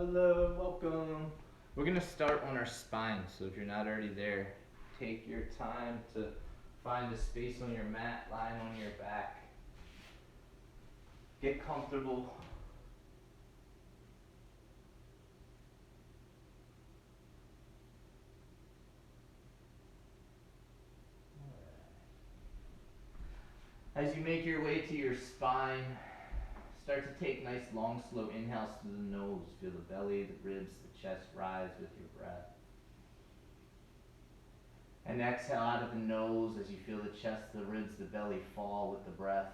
Hello, welcome. We're gonna start on our spine, so if you're not already there, take your time to find a space on your mat, lying on your back. Get comfortable. As you make your way to your spine, start to take nice long slow inhales through the nose. Feel the belly, the ribs, the chest rise with your breath. And exhale out of the nose as you feel the chest, the ribs, the belly fall with the breath.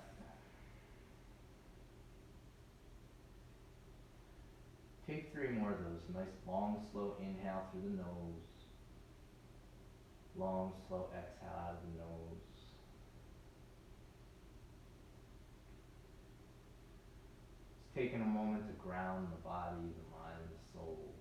Take 3 more of those. Nice long slow inhale through the nose. Long slow exhale out of the nose. Just taking a moment to ground the body, the mind, the soul.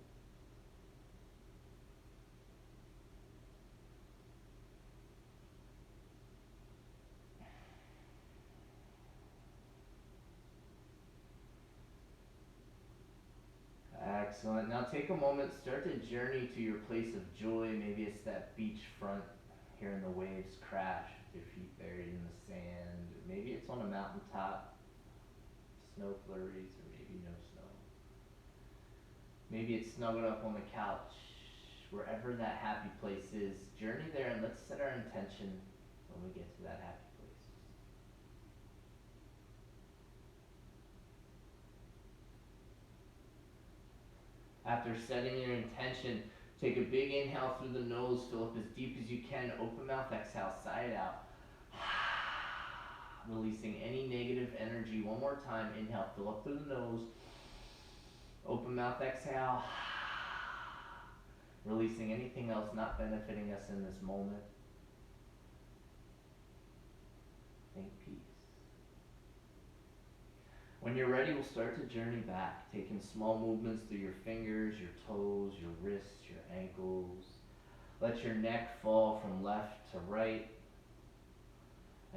Excellent. Now take a moment, start to journey to your place of joy. Maybe it's that beach front, hearing the waves crash with your feet buried in the sand. Or maybe it's on a mountaintop, snow flurries, or maybe no snow. Maybe it's snuggled up on the couch. Wherever that happy place is, journey there and let's set our intention when we get to that happy place. After setting your intention, take a big inhale through the nose, fill up as deep as you can, open mouth, exhale, sigh it out. Releasing any negative energy. One more time, inhale, fill up through the nose, open mouth, exhale. Releasing anything else not benefiting us in this moment. Think peace. When you're ready, we'll start to journey back, taking small movements through your fingers, your toes, your wrists, your ankles. Let your neck fall from left to right.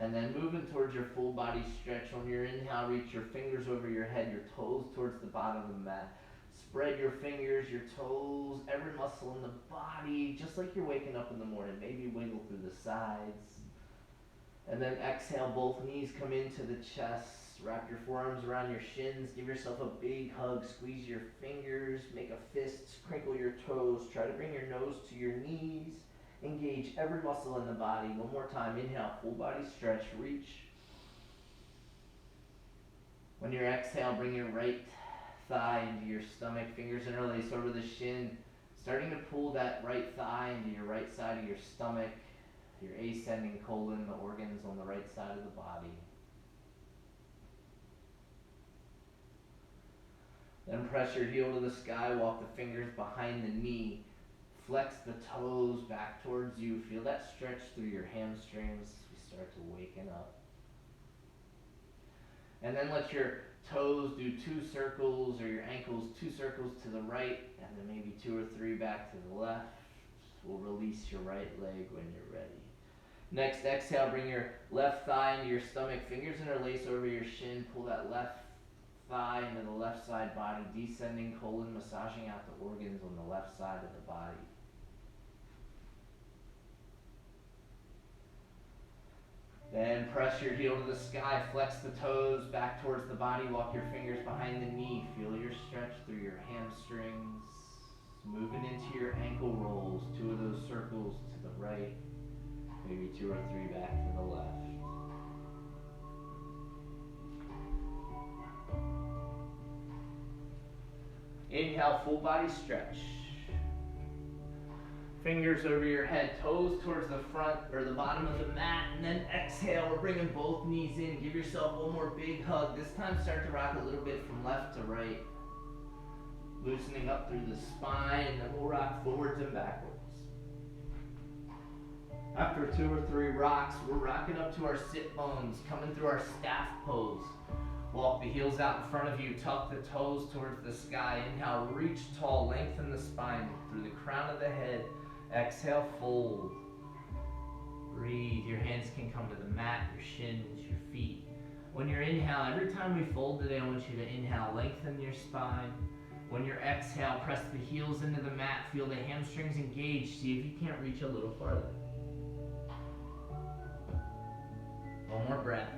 And then moving towards your full body stretch. On your inhale, reach your fingers over your head, your toes towards the bottom of the mat. Spread your fingers, your toes, every muscle in the body, just like you're waking up in the morning. Maybe wiggle through the sides. And then exhale, both knees come into the chest. Wrap your forearms around your shins. Give yourself a big hug. Squeeze your fingers. Make a fist. Crinkle your toes. Try to bring your nose to your knees. Engage every muscle in the body. One more time. Inhale, full body stretch. Reach. When you exhale, bring your right thigh into your stomach. Fingers interlace over the shin. Starting to pull that right thigh into your right side of your stomach. Your ascending colon, the organs on the right side of the body. Then press your heel to the sky, walk the fingers behind the knee. Flex the toes back towards you. Feel that stretch through your hamstrings as we start to waken up. And then let your toes do 2 circles, or your ankles 2 circles to the right, and then maybe 2 or 3 back to the left. We'll release your right leg when you're ready. Next, exhale, bring your left thigh into your stomach, fingers interlace over your shin, pull that left thigh into the left side body, descending colon, massaging out the organs on the left side of the body. Then press your heel to the sky, flex the toes back towards the body, walk your fingers behind the knee, feel your stretch through your hamstrings, moving into your ankle rolls, 2 of those circles to the right, maybe 2 or 3 back to the left. Inhale, full body stretch. Fingers over your head, toes towards the front or the bottom of the mat, and then exhale, we're bringing both knees in. Give yourself one more big hug. This time start to rock a little bit from left to right. Loosening up through the spine, and then we'll rock forwards and backwards. After 2 or 3 rocks, we're rocking up to our sit bones, coming through our staff pose. Walk the heels out in front of you, tuck the toes towards the sky. Inhale, reach tall, lengthen the spine through the crown of the head. Exhale, fold. Breathe. Your hands can come to the mat, your shins, your feet. When you're inhale, every time we fold today, I want you to inhale, lengthen your spine. On your exhale, press the heels into the mat. Feel the hamstrings engage. See if you can't reach a little farther. One more breath.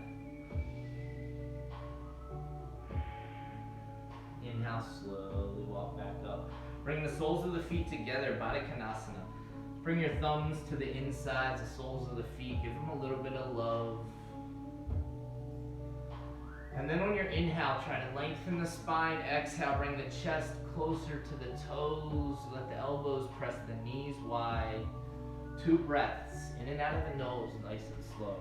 Inhale, slowly walk back up. Bring the soles of the feet together, Baddha Konasana. Bring your thumbs to the insides, the soles of the feet. Give them a little bit of love. And then on your inhale, try to lengthen the spine. Exhale, bring the chest closer to the toes. Let the elbows press the knees wide. 2 breaths, in and out of the nose, nice and slow.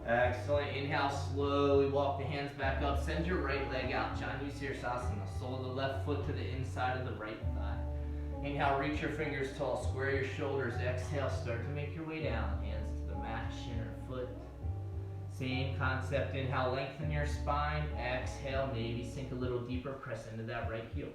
Excellent. Inhale, slowly walk the hands back up. Send your right leg out. Janu Sirsasana. Sole of the left foot to the inside of the right thigh. Inhale, reach your fingers tall. Square your shoulders. Exhale, start to make your way down. Hands to the mat, shin or foot. Same concept. Inhale, lengthen your spine. Exhale, maybe sink a little deeper. Press into that right heel.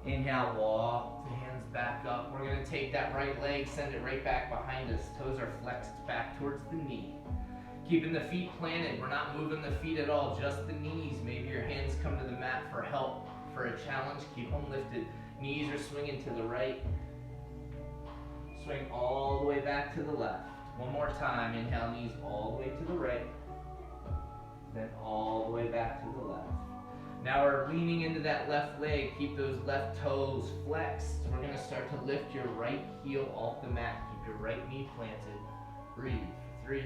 Inhale, walk the hands back up. We're going to take that right leg, send it right back behind us. Toes are flexed back towards the knee. Keeping the feet planted. We're not moving the feet at all, just the knees. Maybe your hands come to the mat for help, for a challenge. Keep them lifted. Knees are swinging to the right. Swing all the way back to the left. One more time. Inhale, knees all the way to the right. Then all the way back to the left. Now we're leaning into that left leg. Keep those left toes flexed. We're going to start to lift your right heel off the mat. Keep your right knee planted. Breathe. 3,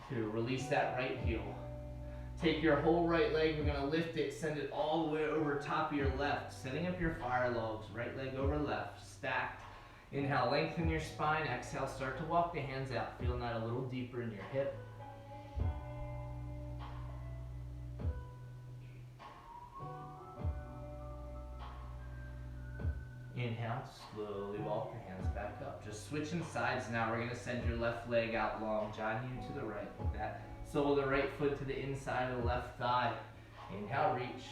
2. Release that right heel. Take your whole right leg. We're going to lift it. Send it all the way over top of your left. Setting up your fire logs. Right leg over left. Stacked. Inhale, lengthen your spine. Exhale, start to walk the hands out. Feeling that a little deeper in your hip. Inhale, slowly walk the hands back up. Just switching sides now. We're going to send your left leg out long. Janu to the right. Like that. Sole of the right foot to the inside of the left thigh. Inhale, reach.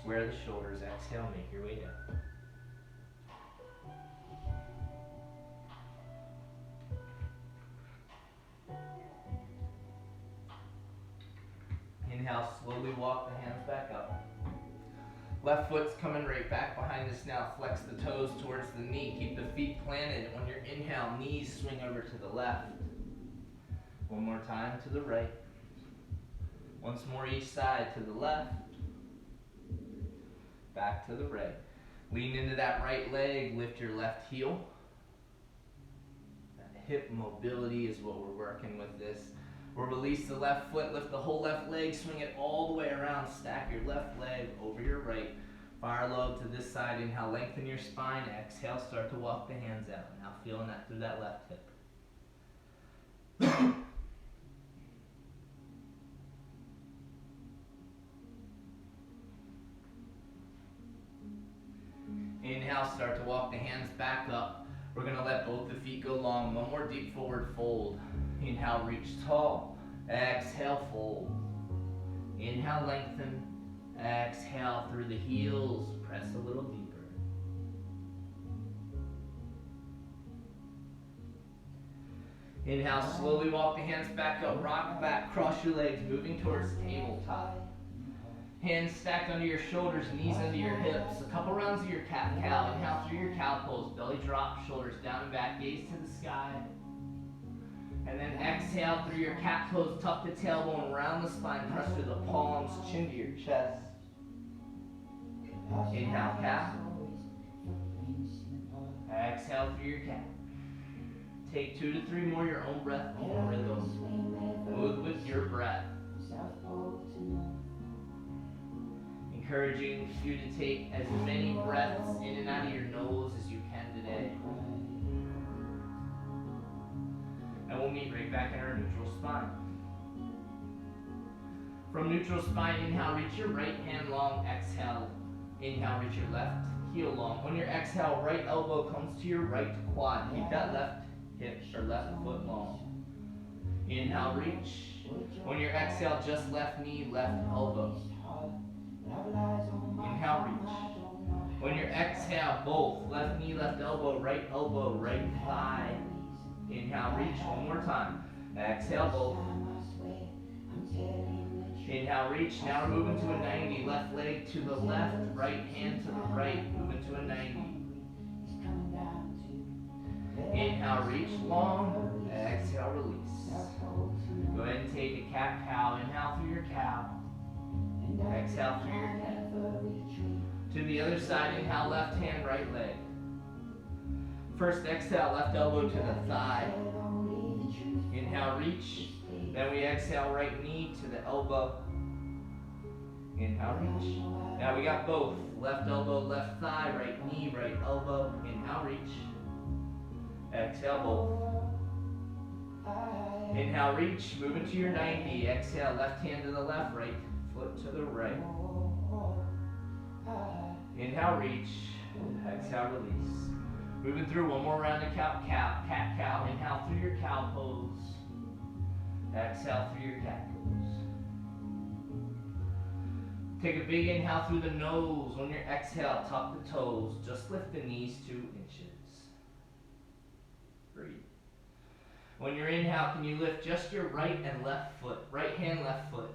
Square the shoulders. Exhale, make your way down. Inhale, slowly walk the hands back up. Left foot's coming right back behind us now. Flex the toes towards the knee. Keep the feet planted. On your inhale, knees swing over to the left. One more time to the right. Once more each side, to the left. Back to the right. Lean into that right leg. Lift your left heel. That hip mobility is what we're working with this. We'll release the left foot, lift the whole left leg, swing it all the way around, stack your left leg over your right. Fire log to this side, inhale, lengthen your spine, exhale, start to walk the hands out. Now feeling that through that left hip. Inhale, start to walk the hands back up. We're going to let both the feet go long. One more deep forward fold. Inhale, reach tall. Exhale, fold. Inhale, lengthen. Exhale through the heels. Press a little deeper. Inhale, slowly walk the hands back up. Rock back, cross your legs, moving towards tabletop. Hands stacked under your shoulders, knees under your hips. A couple rounds of your cat-cow. Inhale through your cow pose. Belly drop, shoulders down and back, gaze to the sky. And then exhale through your cat pose, tuck the tailbone around the spine, press through the palms, chin to your chest. Inhale, cat. Exhale through your cat. Take 2 to 3 more, your own breath, own rhythm. Move with your breath. Encouraging you to take as many breaths in and out of your nose as you can today. And we'll meet right back in our neutral spine. From neutral spine, inhale, reach your right hand long. Exhale, inhale, reach your left heel long. On your exhale, right elbow comes to your right quad. Keep that left hip or left foot long. Inhale, reach. On your exhale, just left knee, left elbow. Inhale, reach. On your exhale, both. Left knee, left elbow, right thigh. Inhale, reach. One more time. Exhale, both. Inhale, reach. Now we're moving to a 90. Left leg to the left, right hand to the right. Moving to a 90. Inhale, reach long. Exhale, release. Go ahead and take a cat-cow. Inhale through your cow. Exhale through your cat. To the other side, inhale, left hand, right leg. First exhale, left elbow to the thigh. Inhale, reach. Then we exhale, right knee to the elbow. Inhale, reach. Now we got both. Left elbow, left thigh, right knee, right elbow. Inhale, reach. Exhale, both. Inhale, reach. Move into your 90. Exhale, left hand to the left, right foot to the right. Inhale, reach. Exhale, release. Moving through one more round of cat-cow. Inhale through your cow pose. Exhale through your cat pose. Take a big inhale through the nose. On your exhale, tuck the toes. Just lift the knees 2 inches. Breathe. When you're inhale, can you lift just your right and left foot? Right hand, left foot.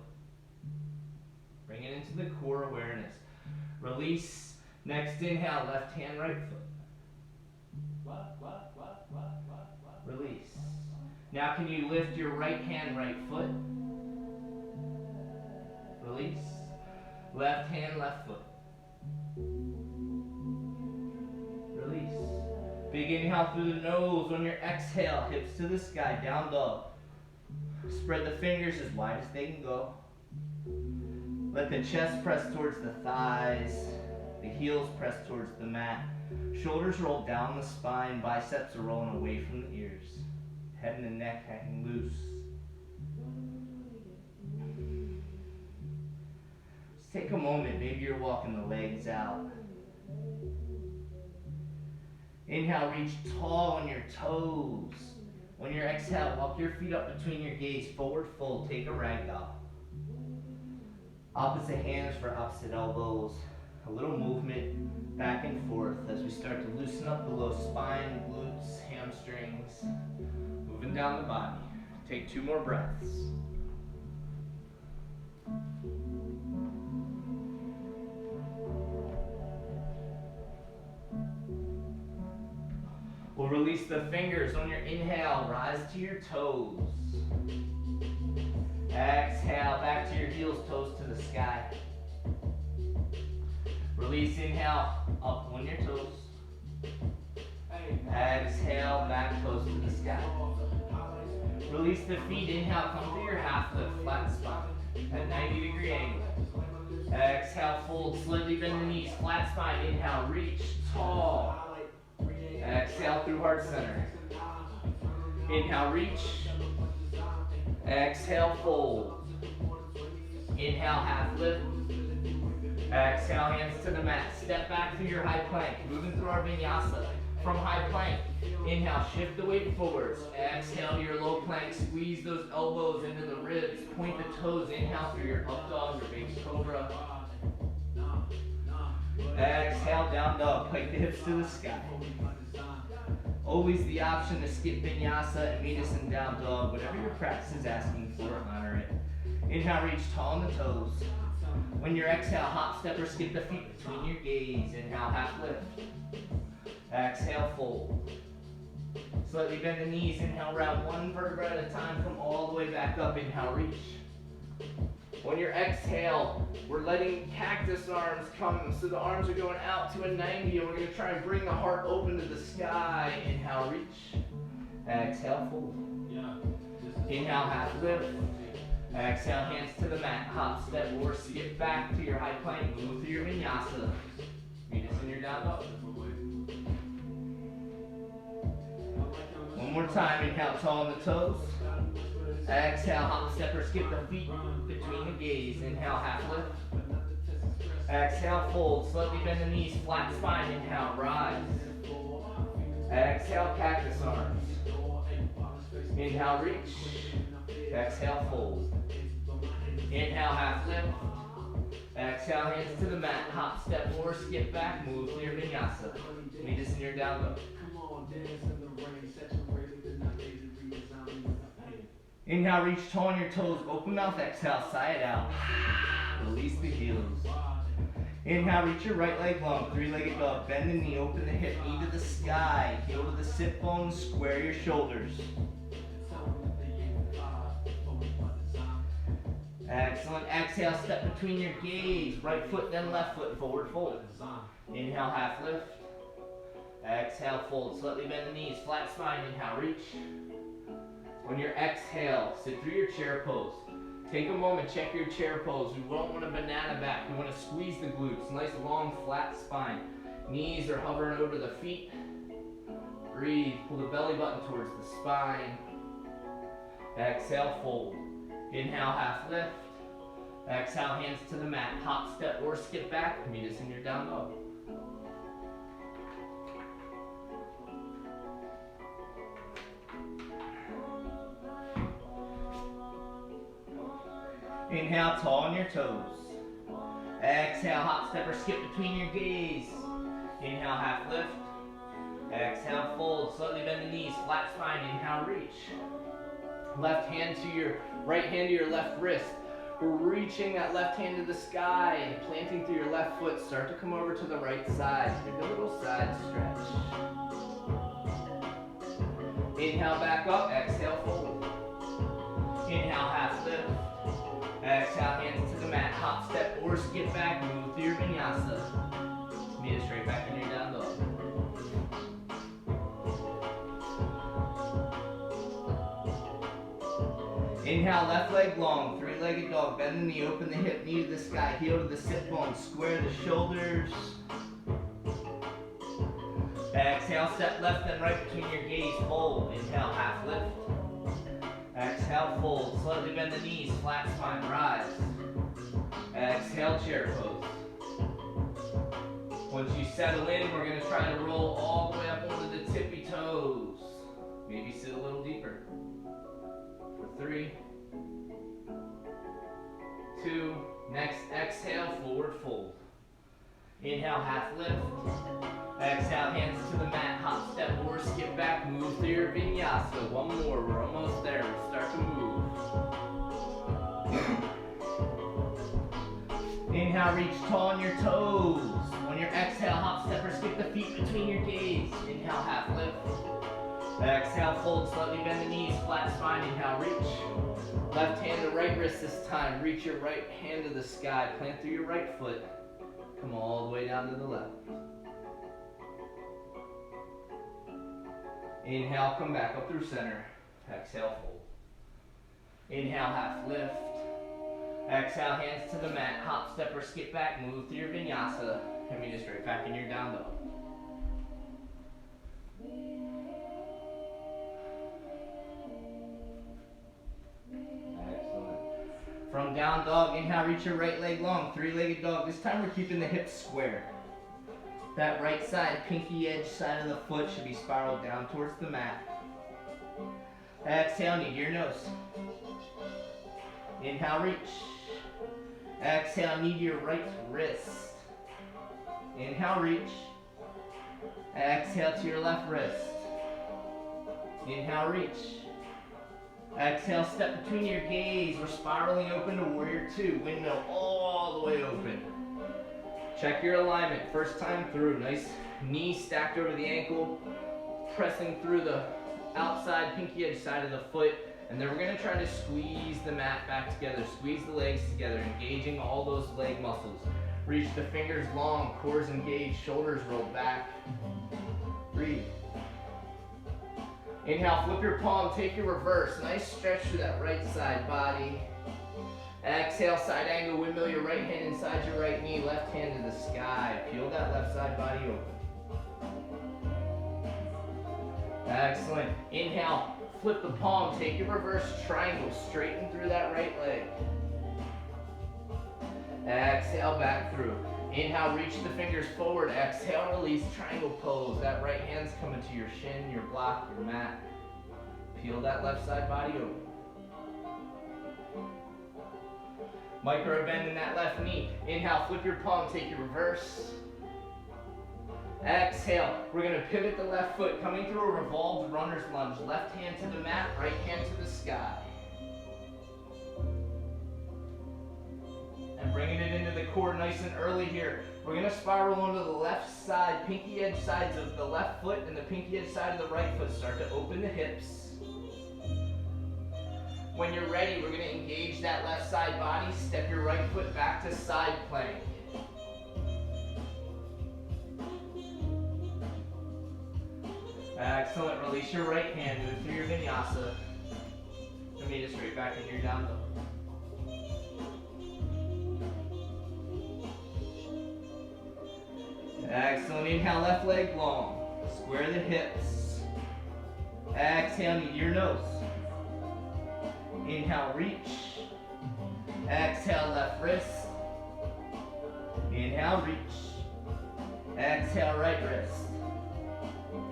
Bring it into the core awareness. Release. Next inhale, left hand, right foot. Release. Now can you lift your right hand, right foot? Release. Left hand, left foot. Release. Big inhale through the nose. On your exhale, hips to the sky, down dog. Spread the fingers as wide as they can go. Let the chest press towards the thighs. The heels press towards the mat. Shoulders roll down the spine. Biceps are rolling away from the ears. Head and the neck hanging loose. Just take a moment. Maybe you're walking the legs out. Inhale, reach tall on your toes. On your exhale, walk your feet up between your gaze. Forward fold. Take a ragdoll. Opposite hands for opposite elbows. A little movement back and forth as we start to loosen up the low spine, glutes, hamstrings. Moving down the body. Take 2 more breaths. We'll release the fingers. On your inhale, rise to your toes. Exhale, back to your heels, toes to the sky. Release, inhale, up on your toes. Exhale, back, toes to the sky. Release the feet, inhale, come to your half lift, flat spine, at 90-degree angle. Exhale, fold, slightly bend the knees, flat spine, inhale, reach, tall. Exhale through heart center. Inhale, reach. Exhale, fold. Inhale, half lift. Exhale, hands to the mat. Step back through your high plank. Moving through our vinyasa. From high plank, inhale, shift the weight forwards. Exhale to your low plank. Squeeze those elbows into the ribs. Point the toes. Inhale through your up dog, your baby cobra. Exhale, down dog. Pike the hips to the sky. Always the option to skip vinyasa and meet us in down dog. Whatever your practice is asking for, honor it. Inhale, reach tall on the toes. When you exhale, hop, step, or skip the feet between your gaze. Inhale, half lift. Exhale, fold. Slightly bend the knees. Inhale, round 1 vertebra at a time. Come all the way back up. Inhale, reach. On your exhale, we're letting cactus arms come. So the arms are going out to a 90. And we're going to try and bring the heart open to the sky. Inhale, reach. Exhale, fold. Inhale, half lift. Exhale, hands to the mat. Hop, step, or skip back to your high plank. Move through your vinyasa. Meet us in your down dog. One more time. Inhale, tall on the toes. Exhale, hop, step, or skip the feet between the gaze. Inhale, half lift. Exhale, fold. Slightly bend the knees, flat spine. Inhale, rise. Exhale, cactus arms. Inhale, reach. Exhale, fold. Inhale, half lift. Exhale, hands to the mat, hop, step, or skip back, move to your vinyasa. Meet us in your down dog. Inhale, reach toe on your toes, open mouth, exhale, sigh it out. Release the heels. Inhale, reach your right leg long, three-legged dog, bend the knee, open the hip, knee to the sky, heel to the sit bones, square your shoulders. Excellent. Exhale, step between your gaze. Right foot, then left foot, forward fold. Inhale, half lift. Exhale, fold. Slightly bend the knees, flat spine. Inhale, reach. On your exhale, sit through your chair pose. Take a moment, check your chair pose. We don't want a banana back. We want to squeeze the glutes. Nice long, flat spine. Knees are hovering over the feet. Breathe. Pull the belly button towards the spine. Exhale, fold. Inhale, half lift. Exhale, hands to the mat. Hop, step, or skip back. Meet us in your down dog. Inhale, tall on your toes. Exhale, hop, step, or skip between your gaze. Inhale, half lift. Exhale, fold. Slightly bend the knees, flat spine. Inhale, reach. Left hand to your right hand to your left wrist. We're reaching that left hand to the sky and planting through your left foot. Start to come over to the right side. Take a little side stretch. Inhale, back up. Exhale, fold. Inhale, half lift. Exhale, hands to the mat. Hop, step, or skip back. Move through your vinyasa. Meet us straight back in your down dog. Inhale, left leg long, three-legged dog. Bend the knee, open the hip, knee to the sky, heel to the sit bone, square the shoulders. Exhale, step left and right between your gaze, fold. Inhale, half lift. Exhale, fold. Slightly bend the knees, flat spine, rise. Exhale, chair pose. Once you settle in, we're going to try to roll all the way up onto the tippy toes. Maybe sit a little deeper. For 3, 2, next exhale, forward fold. Inhale, half lift. Exhale, hands to the mat, hop, step, or skip back, move through your vinyasa. One more, we're almost there, we'll start to move. Inhale, reach tall on your toes. On your exhale, hop, step, or skip the feet between your gaze. Inhale, half lift. Exhale, fold, slightly bend the knees, flat spine. Inhale, reach. Left hand to right wrist this time. Reach your right hand to the sky. Plant through your right foot. Come all the way down to the left. Inhale, come back up through center. Exhale, fold. Inhale, half lift. Exhale, hands to the mat. Hop, step, or skip back. Move through your vinyasa. And meet us straight back in your down dog. Excellent. From down dog, inhale, reach your right leg long. Three-legged dog. This time we're keeping the hips square. That right side, pinky edge side of the foot should be spiraled down towards the mat. Exhale, knee to your nose. Inhale, reach. Exhale, knee to your right wrist. Inhale, reach. Exhale to your left wrist. Inhale, reach. Exhale, step between your gaze. We're spiraling open to warrior 2. Windmill all the way open. Check your alignment. First time through. Nice knee stacked over the ankle. Pressing through the outside pinky edge side of the foot. And then we're going to try to squeeze the mat back together. Squeeze the legs together, engaging all those leg muscles. Reach the fingers long, cores engaged, shoulders roll back. Breathe. Inhale, flip your palm, take your reverse. Nice stretch through that right side body. Exhale, side angle, windmill your right hand inside your right knee, left hand to the sky. Peel that left side body open. Excellent. Inhale, flip the palm, take your reverse triangle, straighten through that right leg. Exhale, back through. Inhale, reach the fingers forward. Exhale, release, triangle pose. That right hand's coming to your shin, your block, your mat. Peel that left side body open. Micro bend in that left knee. Inhale, flip your palm, take your reverse. Exhale, we're gonna pivot the left foot, coming through a revolved runner's lunge. Left hand to the mat, right hand to the sky. And bringing it into the core nice and early here. We're gonna spiral onto the left side, pinky edge sides of the left foot and the pinky edge side of the right foot. Start to open the hips. When you're ready, we're gonna engage that left side body. Step your right foot back to side plank. Excellent, release your right hand, move through your vinyasa. And meet it straight back in your down dog. Excellent, inhale, left leg long. Square the hips. Exhale, knee to your nose. Inhale, reach. Exhale, left wrist. Inhale, reach. Exhale, right wrist.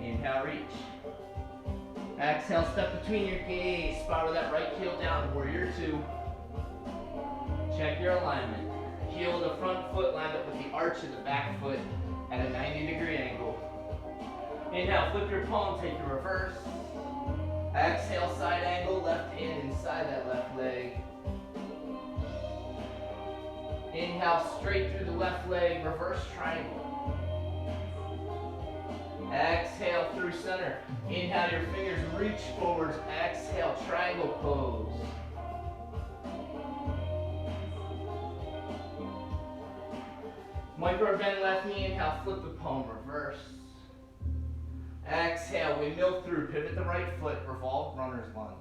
Inhale, reach. Exhale, step between your gaze. Spiral that right heel down, warrior two. Check your alignment. Heel of the front foot lined up with the arch of the back foot at a 90-degree angle. Inhale, flip your palm, take your reverse. Exhale, side angle, left hand inside that left leg. Inhale, straight through the left leg, reverse triangle. Exhale through center. Inhale, your fingers reach forwards. Exhale, triangle pose. Micro bend left knee. Inhale, flip the palm, reverse. Exhale, windmill through. Pivot the right foot, revolve runner's lunge.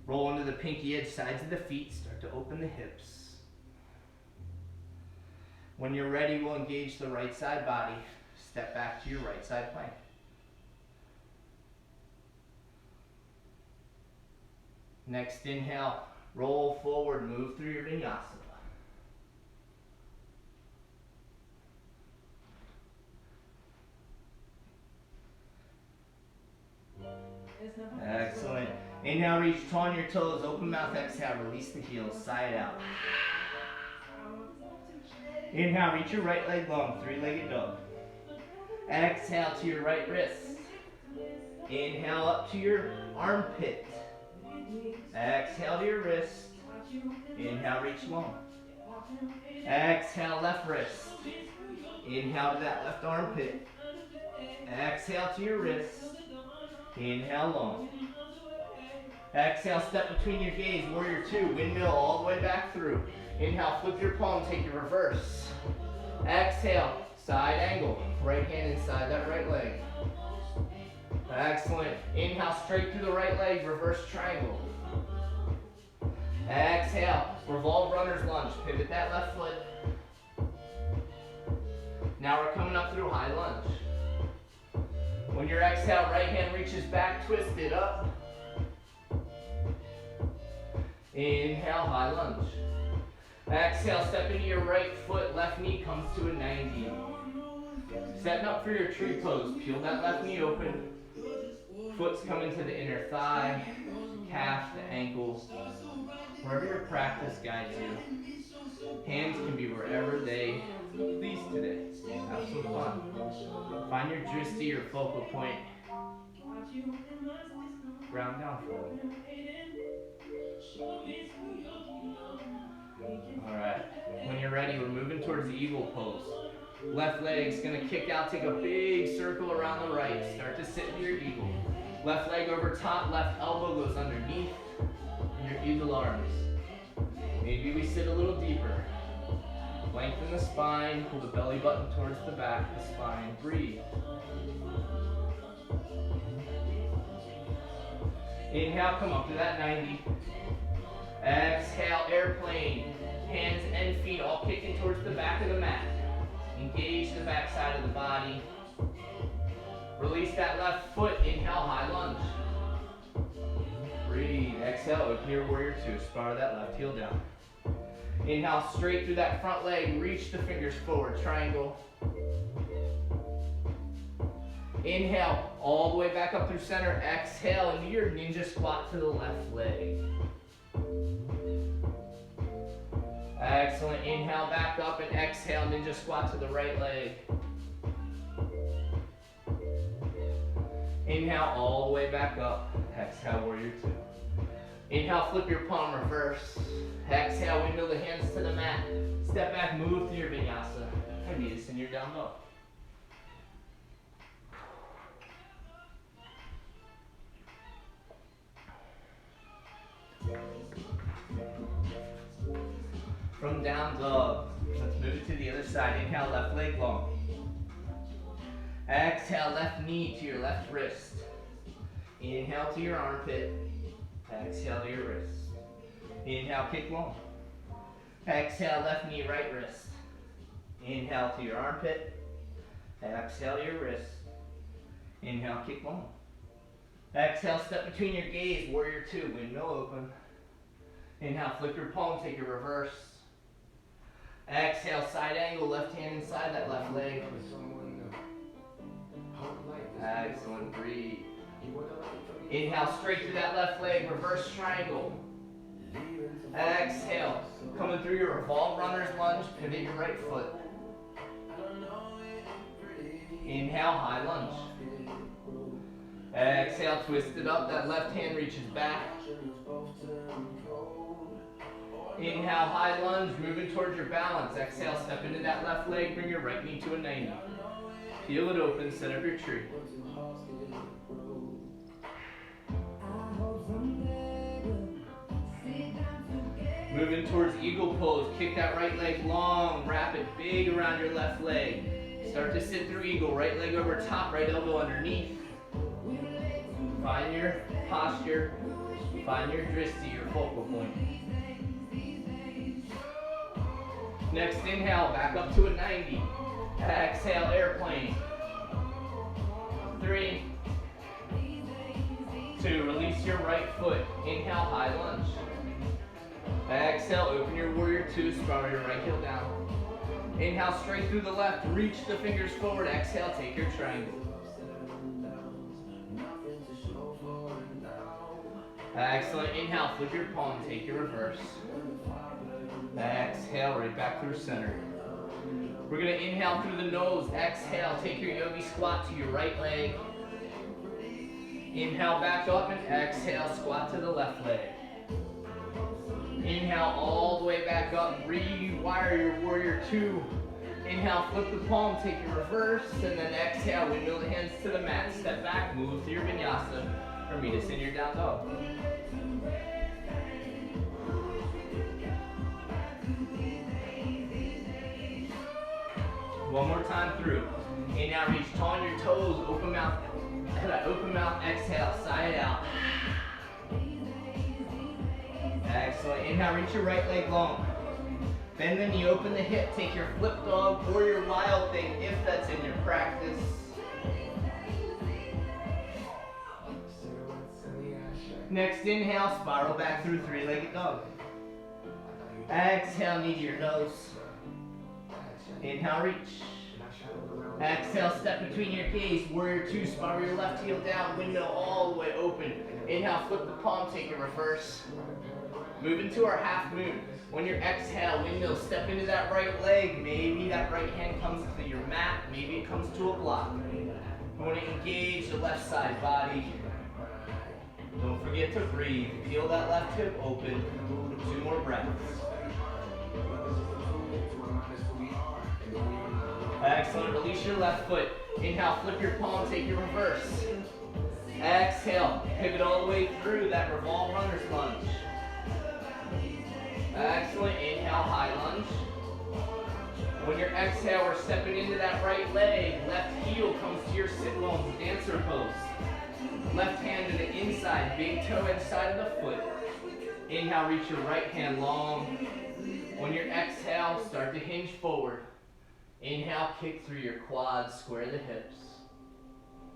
Roll into the pinky edge sides of the feet. Start to open the hips. When you're ready, we'll engage the right side body. Step back to your right side plank. Next inhale, roll forward, move through your vinyasa. Excellent. Inhale, reach, on your toes, open mouth, exhale, release the heels, side out. Inhale, reach your right leg long, three-legged dog. Exhale to your right wrist. Inhale up to your armpit. Exhale to your wrist. Inhale, reach long. Exhale, left wrist. Inhale to that left armpit. Exhale to your wrist. Inhale long. Exhale, step between your gaze, warrior two, windmill all the way back through. Inhale, flip your palm, take your reverse. Exhale, side angle, right hand inside that right leg. Excellent. Inhale, straight through the right leg, reverse triangle. Exhale, revolve runner's lunge, pivot that left foot. Now we're coming up through high lunge. When your exhale, right hand reaches back, twist it up. Inhale, high lunge. Exhale, step into your right foot, left knee comes to a 90. Setting up for your tree pose, peel that left knee open. Foot's coming to the inner thigh, calf, the ankle, wherever your practice guides you. Hands can be wherever they please today. Have some fun. Find your drishti or focal point. Ground down for a minute. Alright, when you're ready, we're moving towards the eagle pose. Left leg's gonna kick out, take a big circle around the right. Start to sit in your eagle. Left leg over top, left elbow goes underneath your eagle arms. Maybe we sit a little deeper. Lengthen the spine, pull the belly button towards the back of the spine. Breathe. Inhale, come up to that 90. Exhale, airplane. Hands and feet all kicking towards the back of the mat. Engage the back side of the body. Release that left foot. Inhale, high lunge. Breathe. Exhale, open your warrior two. Spiral that left heel down. Inhale, straight through that front leg. Reach the fingers forward. Triangle. Inhale, all the way back up through center. Exhale, into your ninja squat to the left leg. Excellent. Inhale back up and exhale, ninja squat to the right leg. Inhale all the way back up. Exhale, warrior two. Inhale, flip your palm, reverse. Exhale, windmill the hands to the mat. Step back, move to your vinyasa. And meet us in your down dog. From down dog, let's move it to the other side. Inhale, left leg long. Exhale, left knee to your left wrist. Inhale to your armpit. Exhale to your wrist. Inhale, kick long. Exhale, left knee, right wrist. Inhale to your armpit. Exhale to your wrist. Inhale, kick long. Exhale, step between your gaze, warrior two, windmill open. Inhale, flip your palm, take your reverse. Exhale, side angle, left hand inside that left leg. Excellent, breathe. Inhale, straight through that left leg, reverse triangle. Exhale, coming through your revolve runner's lunge, pivot your right foot. Inhale, high lunge. Exhale, twist it up, that left hand reaches back. Inhale, high lunge, moving towards your balance. Exhale, step into that left leg, bring your right knee to a 90. Peel it open, set up your tree. Moving towards eagle pose, kick that right leg long, wrap it big around your left leg. Start to sit through eagle, right leg over top, right elbow underneath. Find your posture, find your drishti, your focal point. Next inhale, back up to a 90. Exhale, airplane. 3, 2, release your right foot. Inhale, high lunge. Exhale, open your warrior two, spiral your right heel down. Inhale, straight through the left, reach the fingers forward. Exhale, take your triangle. Excellent, inhale, flip your palm, take your reverse. Exhale, right back through center. We're gonna inhale through the nose. Exhale, take your yogi squat to your right leg. Inhale, back up and exhale, squat to the left leg. Inhale all the way back up, rewire your warrior two. Inhale, flip the palm, take your reverse, and then exhale, windmill the hands to the mat. Step back, move to your vinyasa, or meet us in your down dog. One more time through. Inhale, reach tall on your toes, open mouth, exhale, side out. Excellent. Inhale, reach your right leg long. Bend the knee, open the hip, take your flip dog or your wild thing if that's in your practice. Next inhale, spiral back through three-legged dog. Exhale, knee to your nose. Inhale, reach. Exhale, step between your gaze, warrior two, spiral your left heel down, windmill all the way open. Inhale, flip the palm, take your reverse. Move into our half moon. When you exhale, windmill, step into that right leg. Maybe that right hand comes to your mat, maybe it comes to a block. You want to engage the left side body. Don't forget to breathe. Peel that left hip open. 2 more breaths. Excellent. Release your left foot. Inhale, flip your palm, take your reverse. Exhale, pivot all the way through that revolve runner's lunge. Excellent. Inhale, high lunge. When you exhale, we're stepping into that right leg. Left heel comes to your sit bones, dancer pose. Left hand to the inside, big toe inside of the foot. Inhale, reach your right hand long. When you exhale, start to hinge forward. Inhale, kick through your quads, square the hips.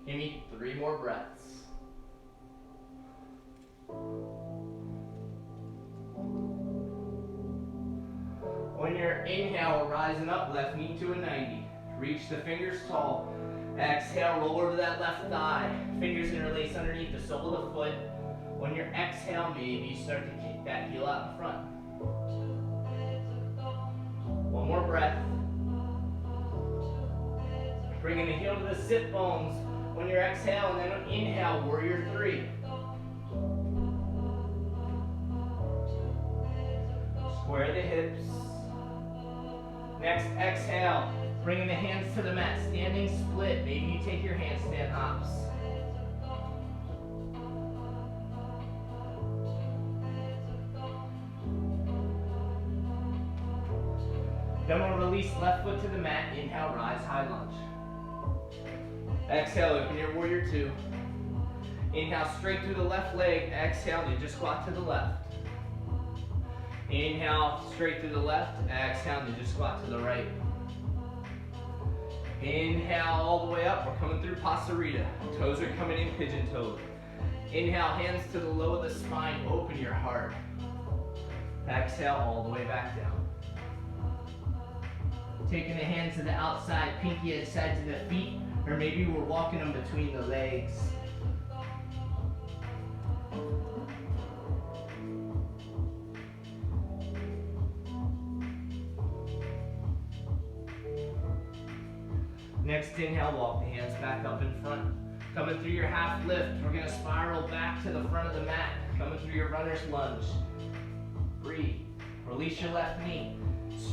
Give me 3 more breaths. When you're inhale, we're rising up, left knee to a 90. Reach the fingers tall. Exhale, roll over that left thigh. Fingers interlace underneath the sole of the foot. When you exhale, maybe start to kick that heel out in front. more breath. Bringing the heel to the sit bones on your exhale, and then inhale, warrior three. Square the hips. Next, exhale, bringing the hands to the mat, standing split. Maybe you take your handstand hops. Then we'll release left foot to the mat. Inhale, rise, high lunge. Exhale, open your warrior two. Inhale, straight through the left leg. Exhale, ninja squat to the left. Inhale, straight through the left. Exhale, ninja squat to the right. Inhale, all the way up. We're coming through Pasarita. Toes are coming in pigeon-toed. Inhale, hands to the low of the spine. Open your heart. Exhale, all the way back down. Taking the hands to the outside, pinky at sides of the feet, or maybe we're walking them between the legs. Next inhale, walk the hands back up in front. Coming through your half lift, we're gonna spiral back to the front of the mat. Coming through your runner's lunge. Breathe. Release your left knee.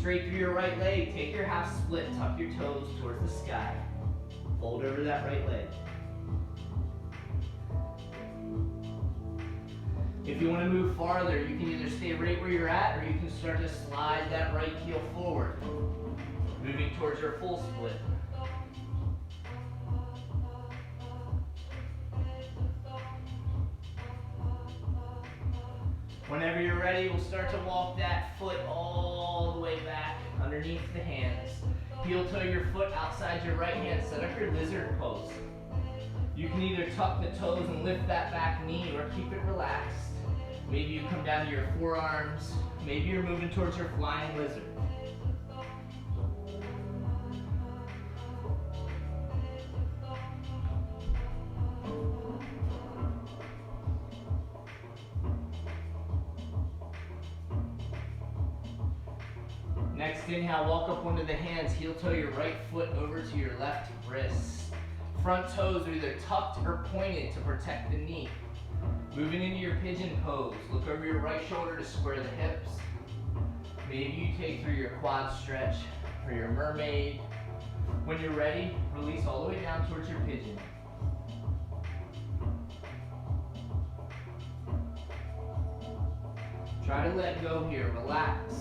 Straight through your right leg, take your half split, tuck your toes towards the sky. Fold over that right leg. If you want to move farther, you can either stay right where you're at, or you can start to slide that right heel forward, moving towards your full split. Whenever you're ready, we'll start to walk that foot all the way back underneath the hands. Heel toe your foot outside your right hand. Set up your lizard pose. You can either tuck the toes and lift that back knee, or keep it relaxed. Maybe you come down to your forearms. Maybe you're moving towards your flying lizard. Next inhale, walk up onto the hands, heel toe your right foot over to your left wrist. Front toes are either tucked or pointed to protect the knee. Moving into your pigeon pose, look over your right shoulder to square the hips. Maybe you take through your quad stretch or your mermaid. When you're ready, release all the way down towards your pigeon. Try to let go here, relax.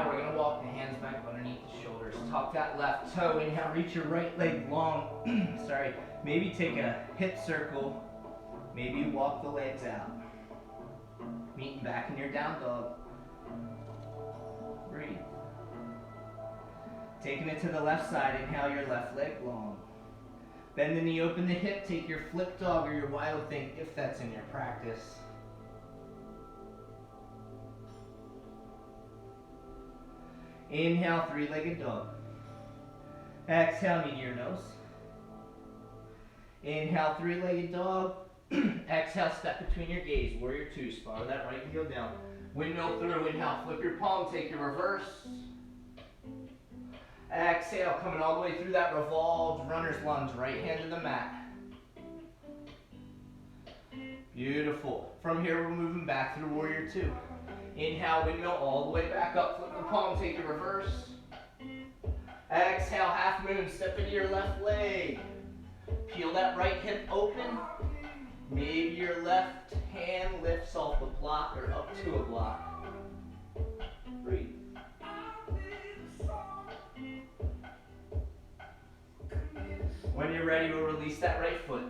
We're going to walk the hands back underneath the shoulders. Tuck that left toe. Inhale, reach your right leg long. Sorry. Maybe take a hip circle. Maybe you walk the legs out. Meeting back in your down dog. Breathe. Taking it to the left side. Inhale your left leg long. Bend the knee, open the hip. Take your flip dog or your wild thing if that's in your practice. Inhale, three-legged dog. Exhale, knee to your nose. Inhale, three-legged dog. Exhale, step between your gaze. Warrior two, spiral that right heel down. Windmill through, inhale, flip your palm, take your reverse. Exhale, coming all the way through that revolved runner's lunge, right hand to the mat. Beautiful. From here, we're moving back through warrior two. Inhale, windmill all the way back up. Flip the palm, take your reverse. Exhale, half moon, step into your left leg. Peel that right hip open. Maybe your left hand lifts off the block or up to a block. Breathe. When you're ready, we'll release that right foot.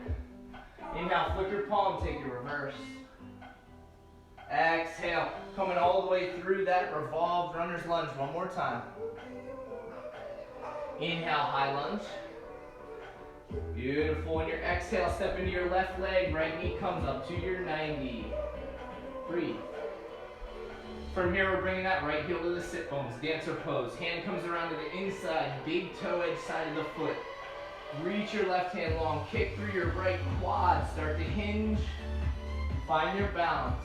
Inhale, flip your palm, take your reverse. Exhale, coming all the way through that revolved runner's lunge. One more time. Inhale, high lunge. Beautiful. On your exhale, step into your left leg. Right knee comes up to your 90. Breathe. From here, we're bringing that right heel to the sit bones, dancer pose. Hand comes around to the inside, big toe edge side of the foot. Reach your left hand long, kick through your right quad, start to hinge, find your balance.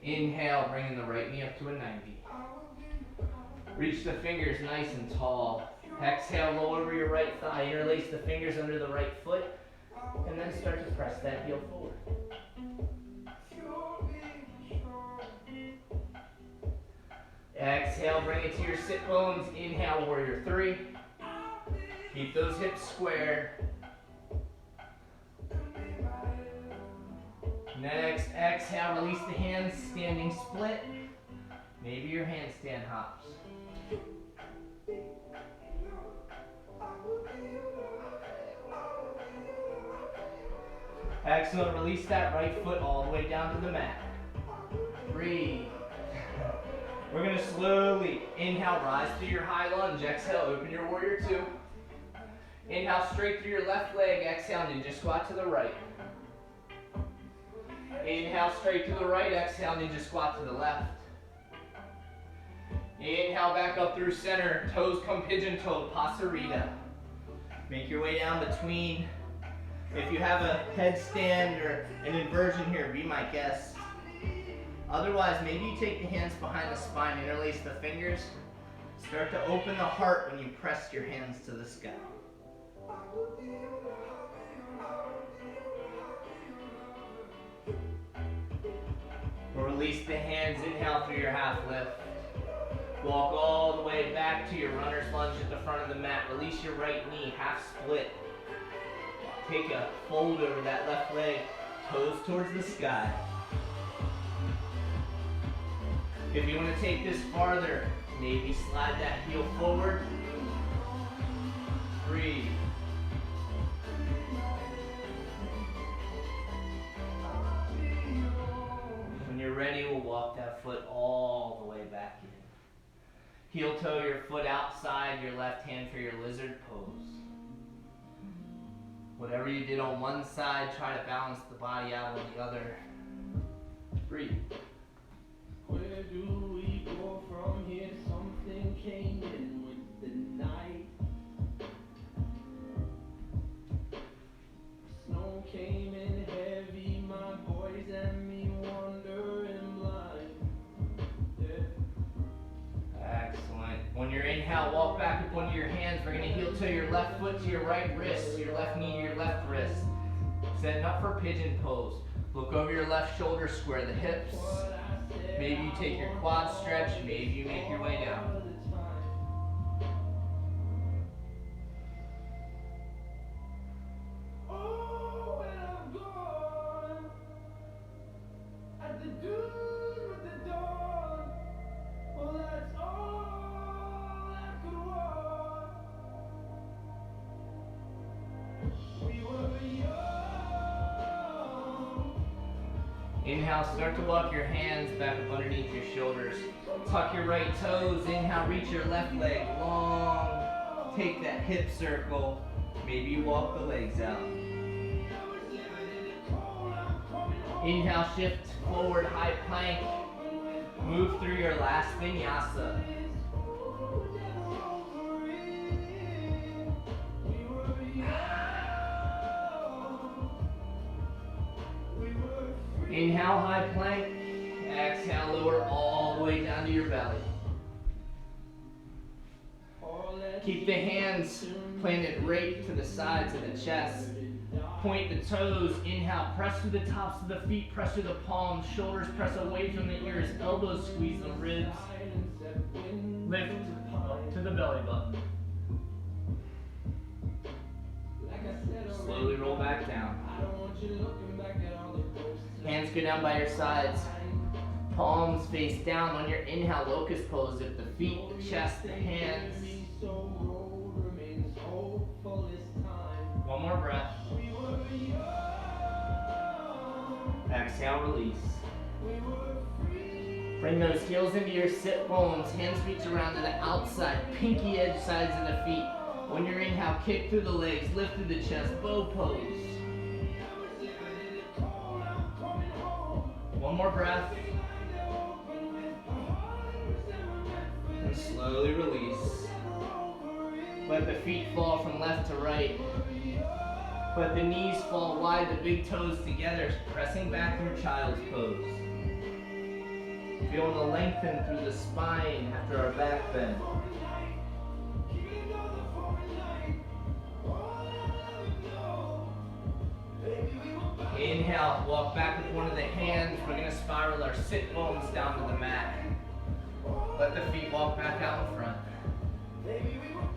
Inhale, bringing the right knee up to a 90. Reach the fingers nice and tall. Exhale, roll over your right thigh, interlace the fingers under the right foot, and then start to press that heel forward. Exhale, bring it to your sit bones. Inhale, warrior three. Keep those hips square. Next, exhale, release the hands, standing split. Maybe your handstand hops. Excellent, release that right foot all the way down to the mat. Breathe. We're going to slowly inhale, rise through your high lunge. Exhale, open your warrior two. Inhale, straight through your left leg. Exhale, ninja squat to the right. Inhale, straight to the right. Exhale, ninja squat to the left. Inhale, back up through center. Toes come pigeon-toed, pasarita. Make your way down between. If you have a headstand or an inversion here, be my guest. Otherwise, maybe you take the hands behind the spine, interlace the fingers. Start to open the heart when you press your hands to the sky. Release the hands, inhale through your half lift. Walk all the way back to your runner's lunge at the front of the mat. Release your right knee, half split. Take a fold over that left leg, toes towards the sky. If you want to take this farther, maybe slide that heel forward. Breathe. When you're ready, we'll walk that foot all the way back in. Heel toe your foot outside, your left hand for your lizard pose. Whatever you did on one side, try to balance the body out on the other. Breathe. Where do we go from here? Something came in with the night. Snow came in heavy, my boys and me wandering blind. Yeah. Excellent. When you're inhale, walk back with one of your hands. We're going to heel toe your left foot to your right wrist, your left knee to your left wrist. Setting up for pigeon pose. Look over your left shoulder, square the hips. Maybe you take your quad stretch, maybe you make your way down. Oh, when I'm gone, at the dune with the dawn, well, that's all I could want. We were young. Inhale, start to walk your hands back up underneath your shoulders. Tuck your right toes. Inhale, reach your left leg long. Take that hip circle. Maybe you walk the legs out. Inhale, shift forward, high plank. Move through your last vinyasa. Inhale, high plank. Exhale, lower all the way down to your belly. Keep the hands planted right to the sides of the chest. Point the toes. Inhale, press through the tops of the feet, press through the palms, shoulders press away from the ears, elbows squeeze the ribs. Lift up to the belly button. Slowly roll back down. Hands go down by your sides. Palms face down. On your inhale, locust pose. If the feet, the chest, the hands. One more breath. Exhale, release. Bring those heels into your sit bones. Hands reach around to the outside, pinky edge sides of the feet. On your inhale, kick through the legs, lift through the chest, bow pose. One more breath. And slowly release. Let the feet fall from left to right. Let the knees fall wide, the big toes together, pressing back through child's pose. Feeling the lengthen through the spine after our back bend. Inhale, walk back with one of the hands. We're going to spiral our sit bones down to the mat. Let the feet walk back out in front.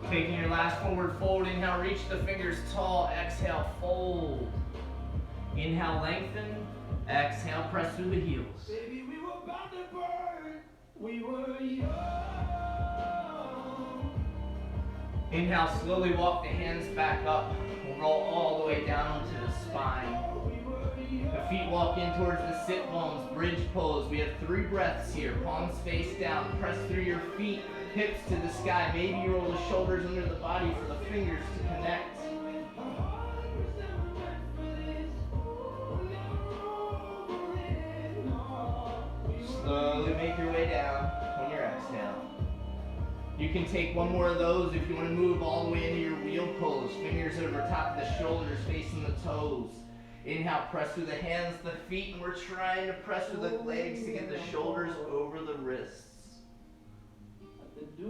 Taking your last forward fold, inhale, reach the fingers tall, exhale, fold. Inhale, lengthen, exhale, press through the heels. Baby, we were about to burn. We were young. Inhale, slowly walk the hands back up. We'll roll all the way down to the spine. The feet walk in towards the sit bones, bridge pose. We have 3 breaths here. Palms face down, press through your feet, hips to the sky. Maybe you roll the shoulders under the body for the fingers to connect. Slowly make your way down on your exhale. You can take one more of those if you want to move all the way into your wheel pose. Fingers over top of the shoulders, facing the toes. Inhale, press through the hands, the feet, and we're trying to press through the legs to get the shoulders over the wrists. 2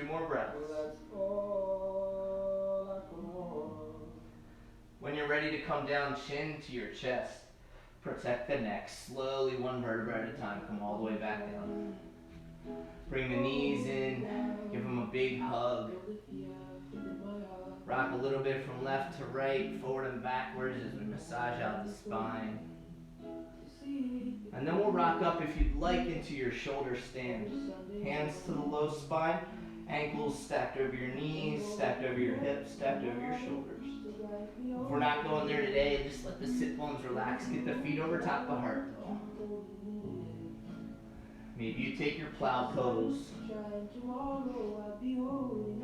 more breaths. When you're ready to come down, chin to your chest. Protect the neck. Slowly, 1 vertebra at a time. Come all the way back down. Bring the knees in. Give them a big hug. Rock a little bit from left to right, forward and backwards as we massage out the spine. And then we'll rock up, if you'd like, into your shoulder stand. Hands to the low spine, ankles stacked over your knees, stacked over your hips, stacked over your shoulders. If we're not going there today, just let the sit bones relax. Get the feet over top of the heart though. Maybe you take your plow pose.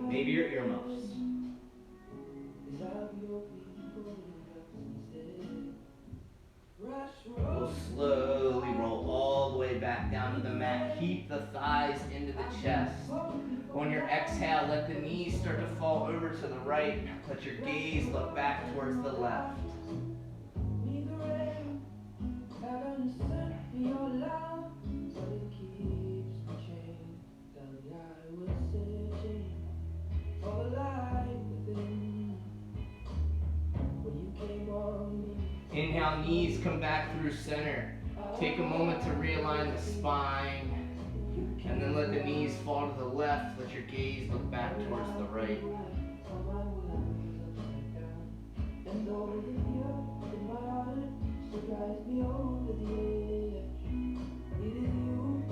Maybe your earmuffs. We'll slowly roll all the way back down to the mat. Keep the thighs into the chest. On your exhale, let the knees start to fall over to the right. Let your gaze look back towards the left. Inhale, knees come back through center. Take a moment to realign the spine. And then let the knees fall to the left. Let your gaze look back towards the right.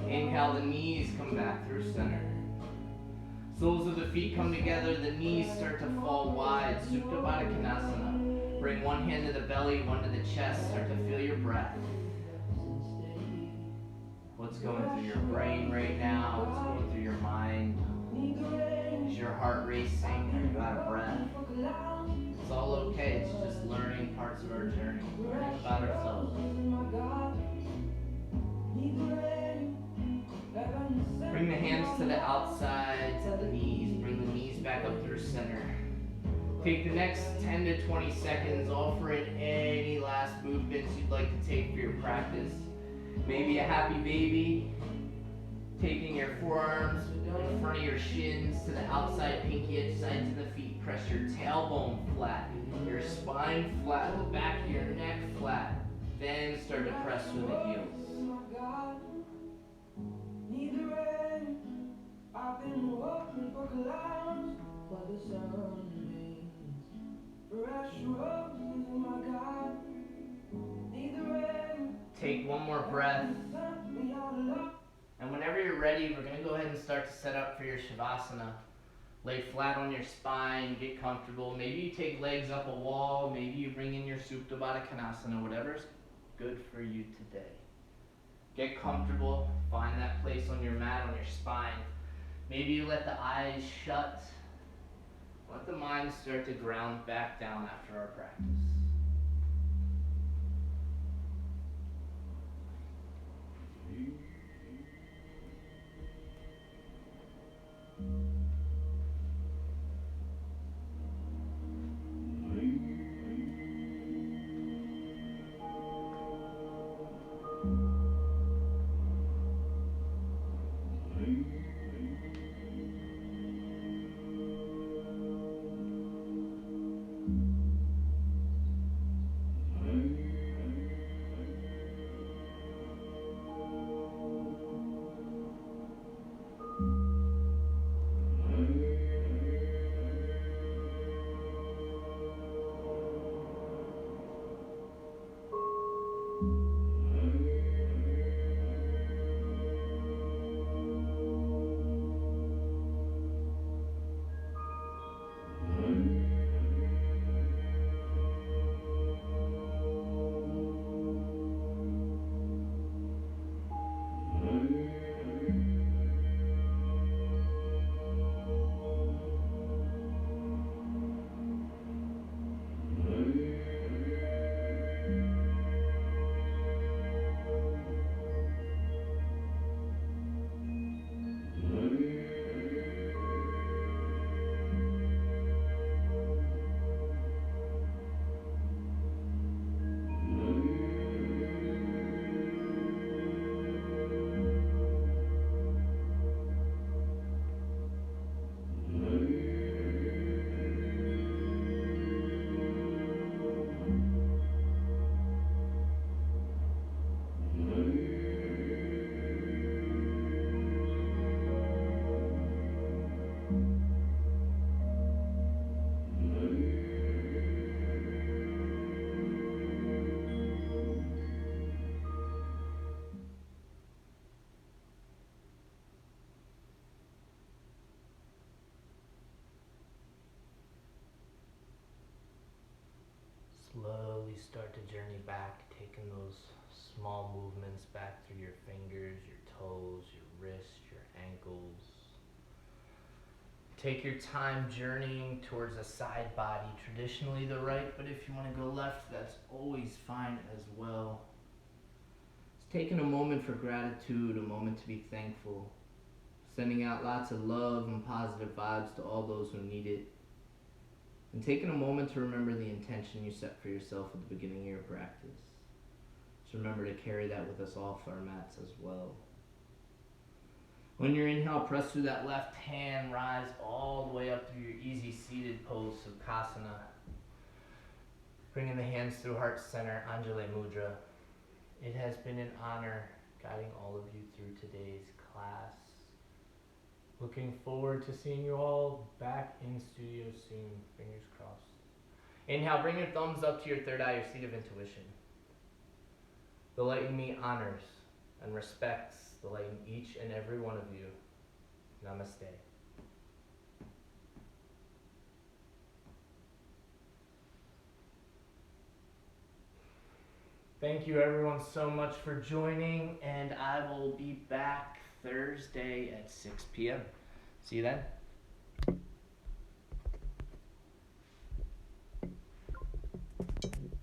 Inhale, the knees come back through center. Soles of the feet come together, the knees start to fall wide. Supta Baddha Konasana. Bring one hand to the belly, one to the chest. Start to feel your breath. What's going through your brain right now? What's going through your mind? Is your heart racing? Are you out of breath? It's all okay. It's just learning parts of our journey. Learning about ourselves. Bring the hands to the outsides of the knees. Bring the knees back up through center. Take the next 10 to 20 seconds. Offer in any last movements you'd like to take for your practice. Maybe a happy baby. Taking your forearms in front of your shins to the outside, pinky edge side to the feet. Press your tailbone flat, your spine flat, the back of your neck flat. Then start to press with the heels. I've been walking for clouds while the sun remains. Fresh roses, my God. Need the rain. Take one more breath. And whenever you're ready, we're going to go ahead and start to set up for your Shavasana. Lay flat on your spine, get comfortable. Maybe you take legs up a wall. Maybe you bring in your Supta Baddha Konasana, whatever's good for you today. Get comfortable. Find that place on your mat, on your spine. Maybe you let the eyes shut. Let the mind start to ground back down after our practice. Slowly start to journey back, taking those small movements back through your fingers, your toes, your wrists, your ankles. Take your time journeying towards a side body, traditionally the right, but if you want to go left, that's always fine as well. It's taking a moment for gratitude, a moment to be thankful, sending out lots of love and positive vibes to all those who need it. And taking a moment to remember the intention you set for yourself at the beginning of your practice. Just remember to carry that with us off our mats as well. When you inhale, press through that left hand, rise all the way up through your easy seated pose, Sukhasana. Bringing the hands through heart center, Anjali Mudra. It has been an honor guiding all of you through today's class. Looking forward to seeing you all back in studio soon. Fingers crossed. Inhale, bring your thumbs up to your third eye, your seat of intuition. The light in me honors and respects the light in each and every one of you. Namaste. Thank you everyone so much for joining, and I will be back Thursday at 6 p.m. See you then.